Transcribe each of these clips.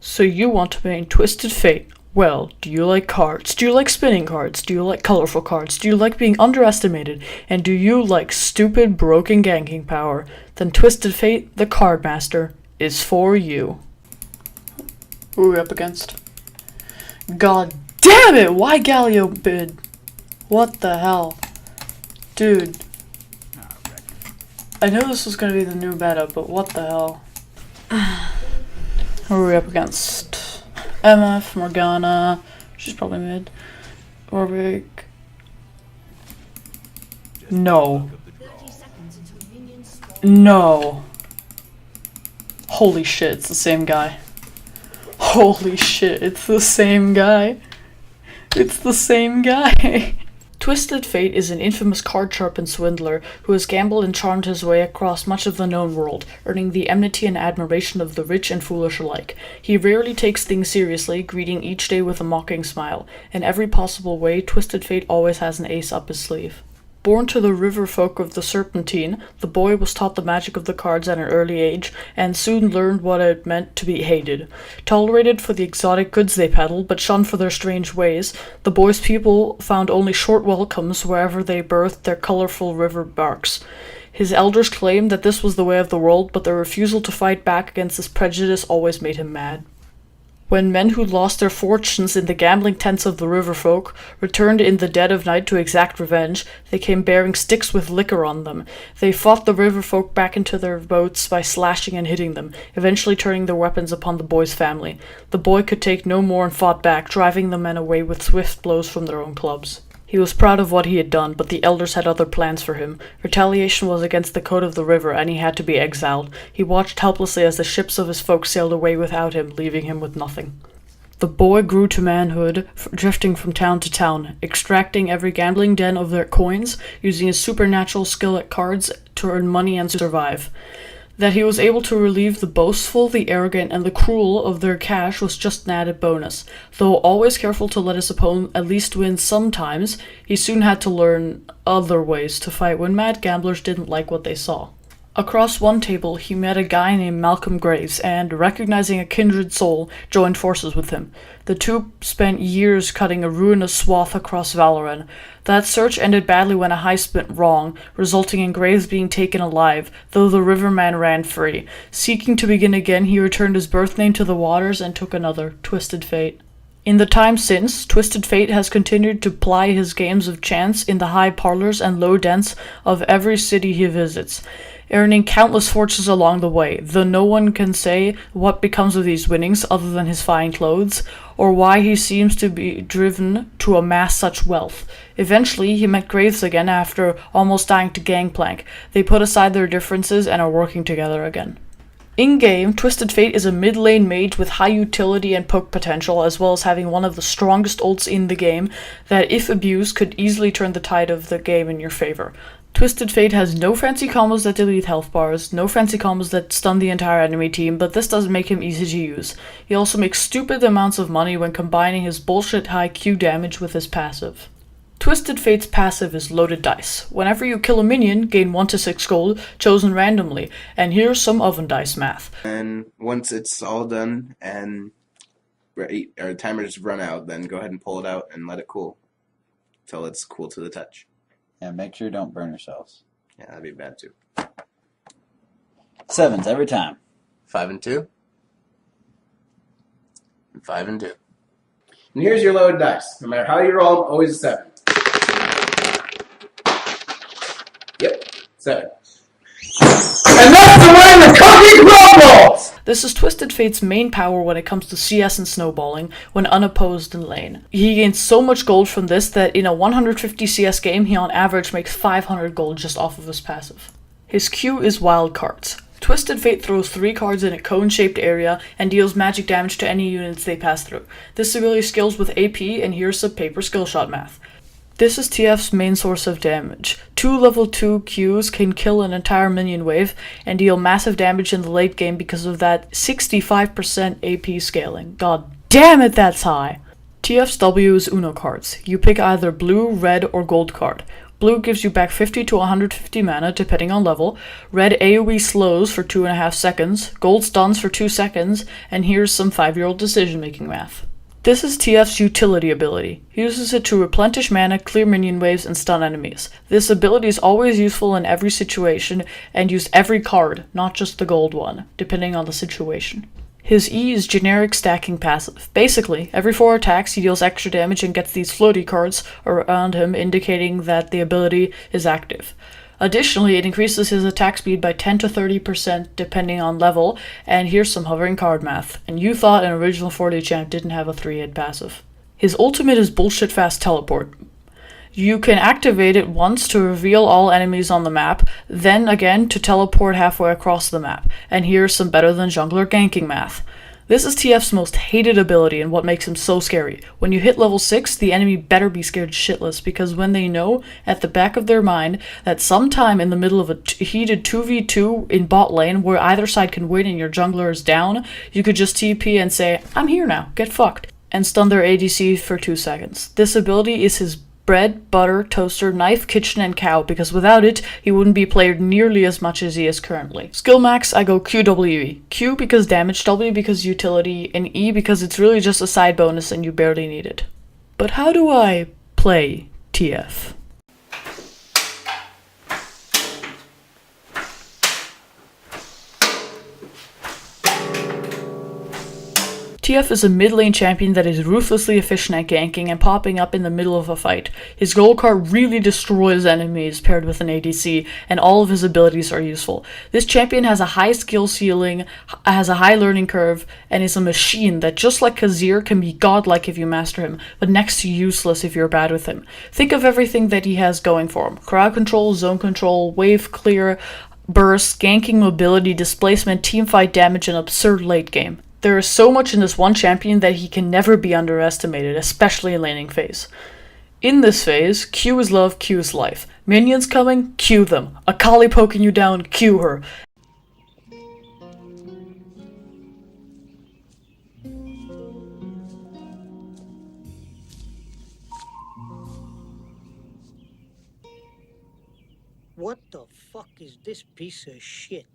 So you want to main Twisted Fate. Well, do you like cards? Do you like spinning cards? Do you like colorful cards? Do you like being underestimated? And do you like stupid, broken ganking power? Then Twisted Fate, the Card Master, is for you. Who are we up against? God damn it! Why Galio bid? What the hell? Dude. I know this was gonna be the new meta, but what the hell? Who are we up against? MF, Morgana, she's probably mid. Orbic. No. No. Holy shit, it's the same guy. Holy shit, it's the same guy. It's the same guy. Twisted Fate is an infamous card sharp and swindler who has gambled and charmed his way across much of the known world, earning the enmity and admiration of the rich and foolish alike. He rarely takes things seriously, greeting each day with a mocking smile. In every possible way, Twisted Fate always has an ace up his sleeve. Born to the river folk of the Serpentine, the boy was taught the magic of the cards at an early age, and soon learned what it meant to be hated. Tolerated for the exotic goods they peddled, but shunned for their strange ways, the boy's people found only short welcomes wherever they birthed their colorful river barks. His elders claimed that this was the way of the world, but their refusal to fight back against this prejudice always made him mad. When men who lost their fortunes in the gambling tents of the river folk returned in the dead of night to exact revenge, they came bearing sticks with liquor on them. They fought the river folk back into their boats by slashing and hitting them, eventually turning their weapons upon the boy's family. The boy could take no more and fought back, driving the men away with swift blows from their own clubs. He was proud of what he had done, but the elders had other plans for him. Retaliation was against the code of the river, and he had to be exiled. He watched helplessly as the ships of his folk sailed away without him, leaving him with nothing. The boy grew to manhood, drifting from town to town, extracting every gambling den of their coins, using his supernatural skill at cards to earn money and survive. That he was able to relieve the boastful, the arrogant, and the cruel of their cash was just an added bonus. Though always careful to let his opponent at least win sometimes, he soon had to learn other ways to fight when mad gamblers didn't like what they saw. Across one table, he met a guy named Malcolm Graves and, recognizing a kindred soul, joined forces with him. The two spent years cutting a ruinous swath across Valoran. That search ended badly when a heist went wrong, resulting in Graves being taken alive, though the riverman ran free. Seeking to begin again, he returned his birth name to the waters and took another, Twisted Fate. In the time since, Twisted Fate has continued to ply his games of chance in the high parlors and low dens of every city he visits, earning countless fortunes along the way, though no one can say what becomes of these winnings other than his fine clothes, or why he seems to be driven to amass such wealth. Eventually, he met Graves again after almost dying to Gangplank. They put aside their differences and are working together again. In-game, Twisted Fate is a mid-lane mage with high utility and poke potential, as well as having one of the strongest ults in the game that, if abused, could easily turn the tide of the game in your favor. Twisted Fate has no fancy combos that delete health bars, no fancy combos that stun the entire enemy team, but this doesn't make him easy to use. He also makes stupid amounts of money when combining his bullshit high Q damage with his passive. Twisted Fate's passive is Loaded Dice. Whenever you kill a minion, gain 1 to 6 gold, chosen randomly, and here's some oven dice math. And once it's all done and timer's run out, then go ahead and pull it out and let it cool until it's cool to the touch. Yeah, make sure you don't burn yourselves. Yeah, that'd be bad too. 7s every time. 5 and 2. And 5 and 2. And here's your loaded dice. No matter how you roll, always a 7. Yep, 7. And that's the way the cookie crumbles! This is Twisted Fate's main power when it comes to CS and snowballing, when unopposed in lane. He gains so much gold from this that in a 150 CS game, he on average makes 500 gold just off of his passive. His Q is Wild Cards. Twisted Fate throws 3 cards in a cone-shaped area and deals magic damage to any units they pass through. This ability scales with AP, and here's some paper skill shot math. This is TF's main source of damage. 2 level 2 Qs can kill an entire minion wave and deal massive damage in the late game because of that 65% AP scaling. God damn it, that's high! TF's W is Uno cards. You pick either blue, red, or gold card. Blue gives you back 50 to 150 mana depending on level, red AoE slows for 2.5 seconds, gold stuns for 2 seconds, and here's some 5-year-old decision making math. This is TF's utility ability. He uses it to replenish mana, clear minion waves, and stun enemies. This ability is always useful in every situation and use every card, not just the gold one, depending on the situation. His E is generic stacking passive. Basically, every 4 attacks he deals extra damage and gets these floaty cards around him indicating that the ability is active. Additionally, it increases his attack speed by 10 to 30% depending on level, and here's some hovering card math. And you thought an original 4D champ didn't have a 3-hit passive. His ultimate is bullshit fast teleport. You can activate it once to reveal all enemies on the map, then again to teleport halfway across the map. And here's some better than jungler ganking math. This is TF's most hated ability and what makes him so scary. When you hit level 6, the enemy better be scared shitless, because when they know at the back of their mind that sometime in the middle of a heated 2v2 in bot lane where either side can win and your jungler is down, you could just TP and say, "I'm here now, get fucked," and stun their ADC for 2 seconds. This ability is his bread, butter, toaster, knife, kitchen, and cow, because without it, he wouldn't be played nearly as much as he is currently. Skill max, I go QWE. Q because damage, W because utility, and E because it's really just a side bonus and you barely need it. But how do I play TF? TF is a mid lane champion that is ruthlessly efficient at ganking and popping up in the middle of a fight. His gold card really destroys enemies paired with an ADC, and all of his abilities are useful. This champion has a high skill ceiling, has a high learning curve, and is a machine that, just like Khazir, can be godlike if you master him, but next to useless if you're bad with him. Think of everything that he has going for him: crowd control, zone control, wave clear, burst, ganking, mobility, displacement, teamfight damage, and absurd late game. There is so much in this one champion that he can never be underestimated, especially in laning phase. In this phase, Q is love, Q is life. Minions coming, Q them. Akali poking you down, Q her. What the fuck is this piece of shit?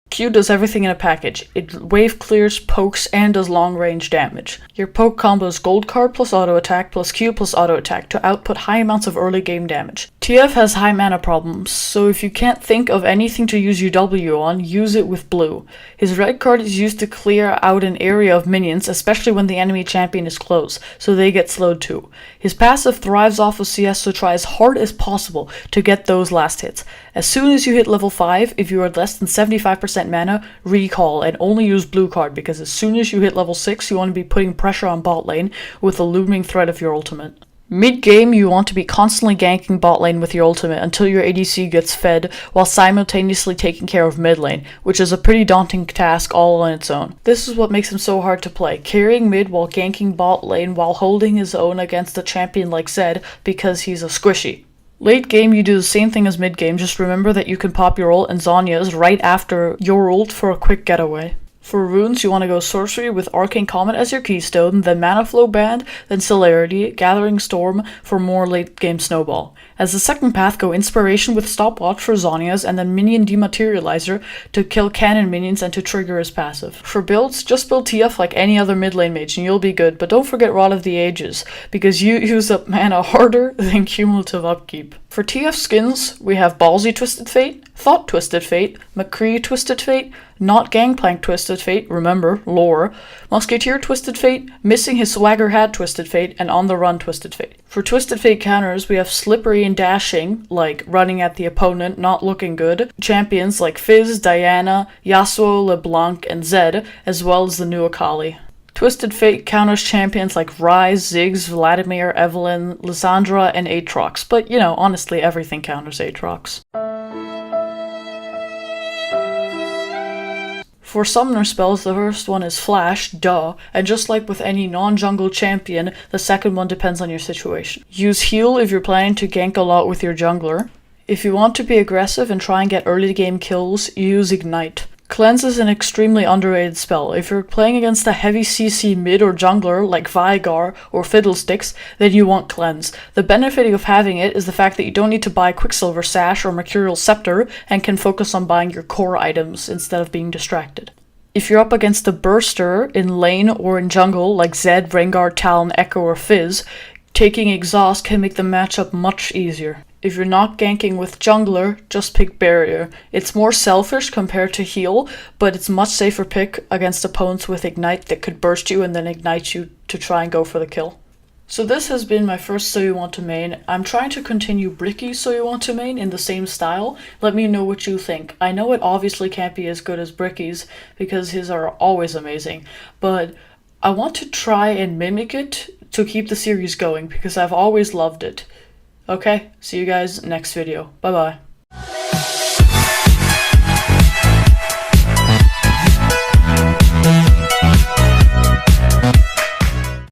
Q does everything in a package. It wave clears, pokes, and does long range damage. Your poke combos gold card plus auto attack plus Q plus auto attack to output high amounts of early game damage. TF has high mana problems, so if you can't think of anything to use UW on, use it with blue. His red card is used to clear out an area of minions, especially when the enemy champion is close, so they get slowed too. His passive thrives off of CS, so try as hard as possible to get those last hits. As soon as you hit level 5, if you are less than 75% mana, recall and only use blue card, because as soon as you hit level 6, you want to be putting pressure on bot lane with the looming threat of your ultimate. Mid-game, you want to be constantly ganking bot lane with your ultimate until your ADC gets fed, while simultaneously taking care of mid lane, which is a pretty daunting task all on its own. This is what makes him so hard to play, carrying mid while ganking bot lane while holding his own against a champion like Zed, because he's a squishy. Late game, you do the same thing as mid game, just remember that you can pop your ult and Zhonya's right after your ult for a quick getaway. For runes, you want to go Sorcery with Arcane Comet as your keystone, then Mana Flow Band, then Celerity, Gathering Storm for more late game snowball. As the second path, go Inspiration with Stopwatch for Zhonya's, and then Minion Dematerializer to kill cannon minions and to trigger his passive. For builds, just build TF like any other mid lane mage and you'll be good, but don't forget Rod of the Ages, because you use up mana harder than cumulative upkeep. For TF skins, we have Ballsy Twisted Fate, Thought Twisted Fate, McCree Twisted Fate, Not Gangplank Twisted Fate, remember, lore, Musketeer Twisted Fate, Missing His Swagger Hat Twisted Fate, and On the Run Twisted Fate. For Twisted Fate counters, we have Slippery and Dashing, like running at the opponent, not looking good, champions like Fizz, Diana, Yasuo, LeBlanc, and Zed, as well as the new Akali. Twisted Fate counters champions like Ryze, Ziggs, Vladimir, Evelynn, Lissandra, and Aatrox, but you know, honestly, everything counters Aatrox. For summoner spells, the first one is Flash, duh, and just like with any non-jungle champion, the second one depends on your situation. Use Heal if you're planning to gank a lot with your jungler. If you want to be aggressive and try and get early game kills, use Ignite. Cleanse is an extremely underrated spell. If you're playing against a heavy CC mid or jungler like Vigar or Fiddlesticks, then you want Cleanse. The benefit of having it is the fact that you don't need to buy Quicksilver Sash or Mercurial Scepter and can focus on buying your core items instead of being distracted. If you're up against a Burster in lane or in jungle like Zed, Rengar, Talon, Echo, or Fizz, taking Exhaust can make the matchup much easier. If you're not ganking with jungler, just pick Barrier. It's more selfish compared to heal, but it's much safer pick against opponents with Ignite that could burst you and then ignite you to try and go for the kill. So this has been my first So You Want to main. I'm trying to continue Bricky's So You Want to main in the same style. Let me know what you think. I know it obviously can't be as good as Bricky's because his are always amazing, but I want to try and mimic it to keep the series going because I've always loved it. Okay, see you guys next video. Bye bye.